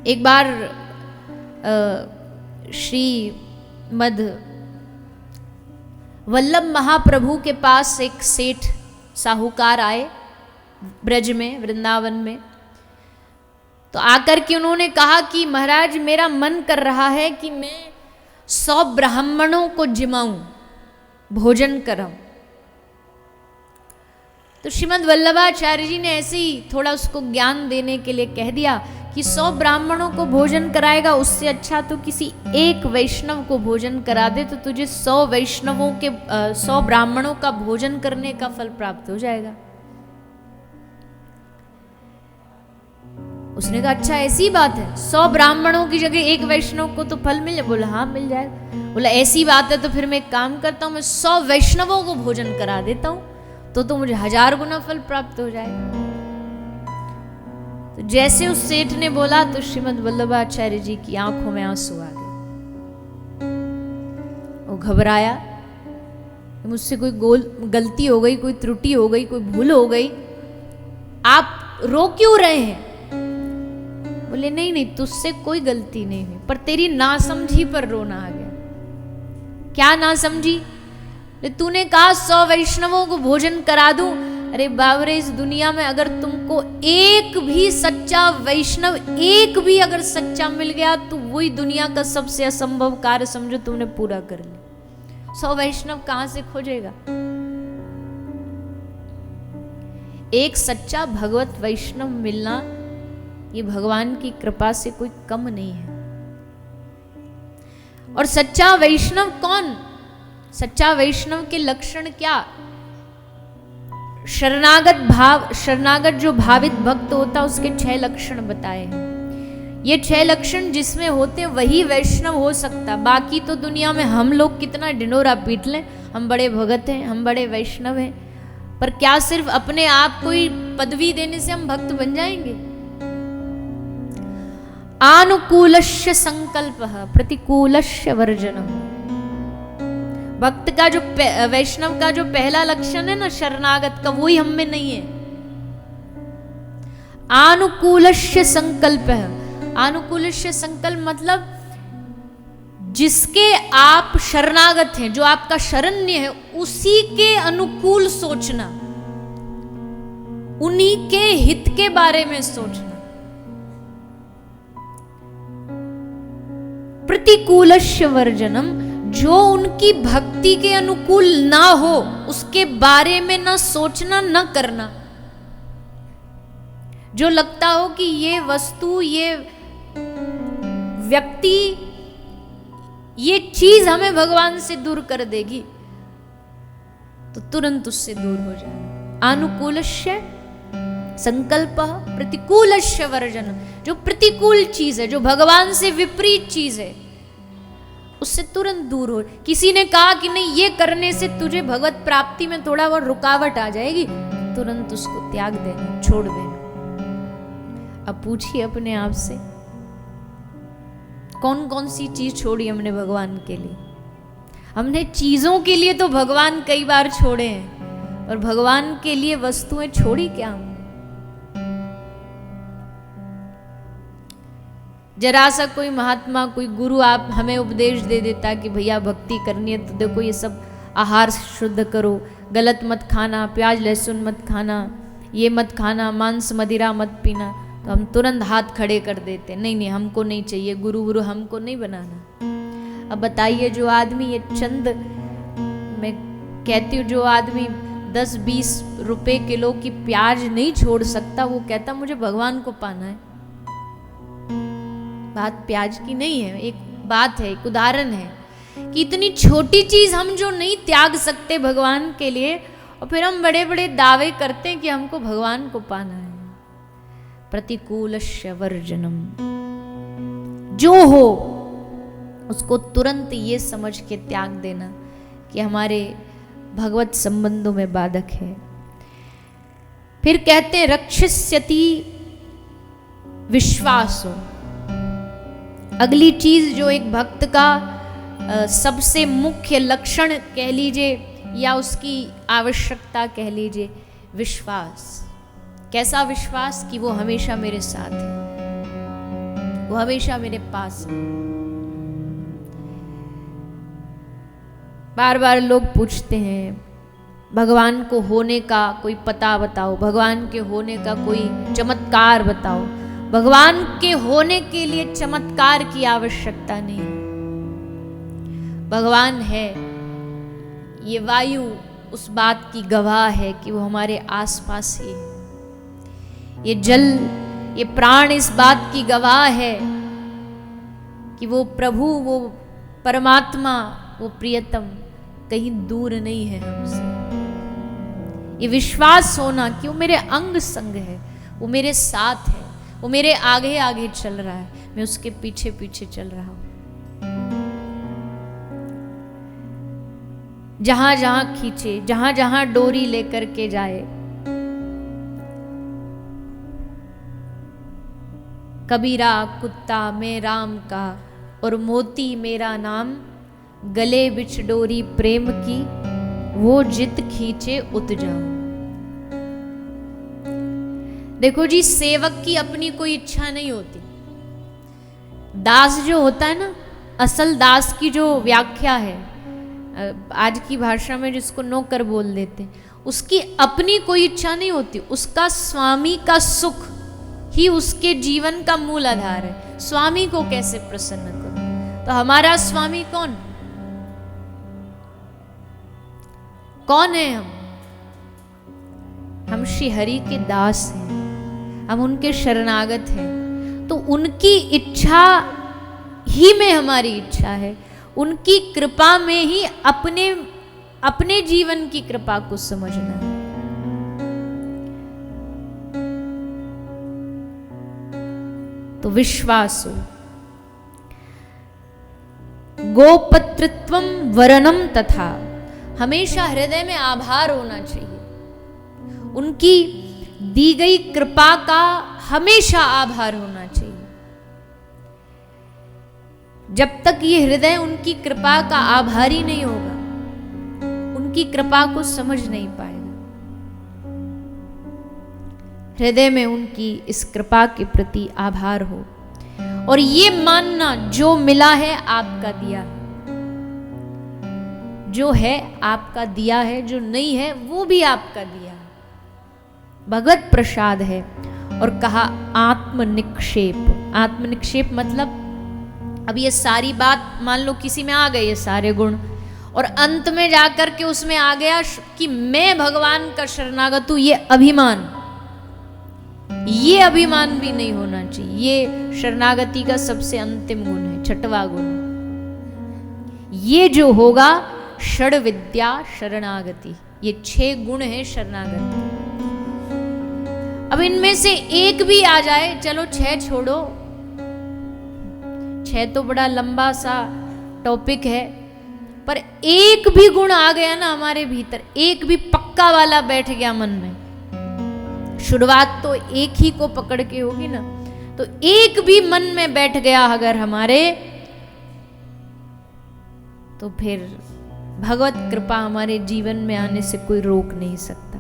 एक बार श्रीमद वल्लभ महाप्रभु के पास एक सेठ साहूकार आए ब्रज में, वृंदावन में। तो आकर के उन्होंने कहा कि महाराज मेरा मन कर रहा है कि मैं 100 ब्राह्मणों को जिमाऊं, भोजन कराऊं। तो श्रीमद वल्लभाचार्य जी ने ऐसे ही थोड़ा उसको ज्ञान देने के लिए कह दिया कि 100 ब्राह्मणों को भोजन कराएगा, उससे अच्छा तो किसी एक वैष्णव को भोजन करा दे, तो तुझे 100 वैष्णवों के 100 ब्राह्मणों का भोजन करने का फल प्राप्त हो जाएगा। उसने कहा अच्छा ऐसी बात है, 100 ब्राह्मणों की जगह एक वैष्णव को तो फल मिले? बोला हाँ मिल जाएगा। बोला ऐसी बात है तो फिर मैं एक काम करता हूं, मैं 100 वैष्णवों को भोजन करा देता हूं, तो मुझे 1000 गुना फल प्राप्त हो जाएगा। तो जैसे उस सेठ ने बोला तो श्रीमद वल्लभाचार्य जी की आंखों में आंसू आ गए। वो घबराया, मुझसे कोई गलती हो गई, कोई त्रुटि हो गई, कोई भूल हो गई, आप रो क्यों रहे हैं? बोले नहीं नहीं तुझसे कोई गलती नहीं हुई, पर तेरी नासमझी पर रोना आ गया। क्या नासमझी? तूने कहा 100 वैष्णवों को भोजन करा दूं। अरे बाबरे, इस दुनिया में अगर तुमको एक भी सच्चा वैष्णव, एक भी अगर सच्चा मिल गया तो वही दुनिया का सबसे असंभव कार्य समझो तुमने पूरा कर लिया। 100 वैष्णव कहां से खोजेगा? एक सच्चा भगवत वैष्णव मिलना ये भगवान की कृपा से कोई कम नहीं है। और सच्चा वैष्णव कौन? सच्चा वैष्णव के लक्षण क्या? शरणागत जो भावित भक्त होता उसके 6 लक्षण बताए हैं। ये 6 लक्षण जिसमें होते वही वैष्णव हो सकता। बाकी तो दुनिया में हम लोग कितना डिंडोरा पीट लें, हम बड़े भगत हैं, हम बड़े वैष्णव हैं, पर क्या सिर्फ अपने आप कोई पदवी देने से हम भक्त बन जाएंगे? आनुकूलस्य संकल्पः प्रतिकूलस्य वर्जनम्। भक्त का जो वैष्णव का जो पहला लक्षण है ना शरणागत का, वही हम में नहीं है। आनुकूलस्य संकल्प है। आनुकूलस्य संकल्प मतलब जिसके आप शरणागत हैं, जो आपका शरण्य है, उसी के अनुकूल सोचना, उन्हीं के हित के बारे में सोचना। प्रतिकूलस्य वर्जनम, जो उनकी भक्ति के अनुकूल ना हो उसके बारे में ना सोचना, ना करना। जो लगता हो कि ये वस्तु, ये व्यक्ति, ये चीज हमें भगवान से दूर कर देगी, तो तुरंत उससे दूर हो जाए। आनुकूलस्य संकल्प प्रतिकूलस्य वर्जन। जो प्रतिकूल चीज है, जो भगवान से विपरीत चीज है, उससे तुरंत दूर हो। किसी ने कहा कि नहीं ये करने से तुझे भगवत प्राप्ति में थोड़ा बहुत रुकावट आ जाएगी, तुरंत उसको त्याग देना, छोड़ देना। अब पूछिए अपने आप से, कौन कौन सी चीज छोड़ी हमने भगवान के लिए? हमने चीजों के लिए तो भगवान कई बार छोड़े हैं, और भगवान के लिए वस्तुएं छोड़ी क्या हमने? जरा सा कोई महात्मा, कोई गुरु आप हमें उपदेश दे देता कि भैया भक्ति करनी है तो देखो ये सब आहार शुद्ध करो, गलत मत खाना, प्याज लहसुन मत खाना, ये मत खाना, मांस मदिरा मत पीना, तो हम तुरंत हाथ खड़े कर देते, नहीं नहीं हमको नहीं चाहिए, गुरु हमको नहीं बनाना। अब बताइए, जो आदमी ये चंद, मैं कहती हूँ, जो आदमी 10-20 रुपए किलो की प्याज नहीं छोड़ सकता, वो कहता मुझे भगवान को पाना है। बात प्याज की नहीं है, एक बात है, एक उदाहरण है कि इतनी छोटी चीज हम जो नहीं त्याग सकते भगवान के लिए, और फिर हम बड़े बड़े दावे करते हैं कि हमको भगवान को पाना है। प्रतिकूलस्य वर्जनम, जो हो उसको तुरंत ये समझ के त्याग देना कि हमारे भगवत संबंधों में बाधक है। फिर कहते हैं रक्षस्यति विश्वासो। अगली चीज जो एक भक्त का सबसे मुख्य लक्षण कह लीजिए या उसकी आवश्यकता कह लीजिए, विश्वास। कैसा विश्वास? कि वो हमेशा मेरे साथ है। वो हमेशा मेरे पास है। बार बार लोग पूछते हैं भगवान को होने का कोई पता बताओ, भगवान के होने का कोई चमत्कार बताओ। भगवान के होने के लिए चमत्कार की आवश्यकता नहीं। भगवान है, ये वायु उस बात की गवाह है कि वो हमारे आसपास ही है। ये जल, ये प्राण इस बात की गवाह है कि वो प्रभु, वो परमात्मा, वो प्रियतम कहीं दूर नहीं है हमसे। ये विश्वास होना कि वो मेरे अंग संग है, वो मेरे साथ है, वो मेरे आगे आगे चल रहा है, मैं उसके पीछे पीछे चल रहा हूं। जहां जहां खींचे, जहां जहां डोरी लेकर के जाए। कबीरा कुत्ता मैं राम का और मोती मेरा नाम, गले बिच डोरी प्रेम की, वो जित खींचे उत जाऊं। देखो जी, सेवक की अपनी कोई इच्छा नहीं होती। दास जो होता है ना, असल दास की जो व्याख्या है आज की भाषा में जिसको नौकर बोल देते, उसकी अपनी कोई इच्छा नहीं होती। उसका स्वामी का सुख ही उसके जीवन का मूल आधार है। स्वामी को कैसे प्रसन्न करो। तो हमारा स्वामी कौन कौन है? हम श्री हरि के दास हैं, हम उनके शरणागत हैं। तो उनकी इच्छा ही में हमारी इच्छा है, उनकी कृपा में ही अपने जीवन की कृपा को समझना है। तो विश्वास हो। गोपत्रत्वम वरनम तथा, हमेशा हृदय में आभार होना चाहिए। उनकी दी गई कृपा का हमेशा आभार होना चाहिए। जब तक ये हृदय उनकी कृपा का आभारी नहीं होगा, उनकी कृपा को समझ नहीं पाएगा। हृदय में उनकी इस कृपा के प्रति आभार हो और ये मानना जो मिला है आपका दिया है, जो है आपका दिया है, जो नहीं है वो भी आपका दिया है, भगवत प्रसाद है। और कहा आत्मनिक्षेप। आत्मनिक्षेप मतलब अब ये सारी बात मान लो किसी में आ गए ये सारे गुण, और अंत में जाकर के उसमें आ गया कि मैं भगवान का शरणागत हूं, ये अभिमान भी नहीं होना चाहिए। ये शरणागति का सबसे अंतिम गुण है, छठवां गुण। ये जो होगा षड विद्या शरणागति, ये 6 गुण है शरणागति। अब इनमें से एक भी आ जाए, चलो 6 छोड़ो, 6 तो बड़ा लंबा सा टॉपिक है, पर एक भी गुण आ गया ना हमारे भीतर, एक भी पक्का वाला बैठ गया मन में। शुरुआत तो एक ही को पकड़ के होगी ना, तो एक भी मन में बैठ गया अगर हमारे, तो फिर भगवत कृपा हमारे जीवन में आने से कोई रोक नहीं सकता।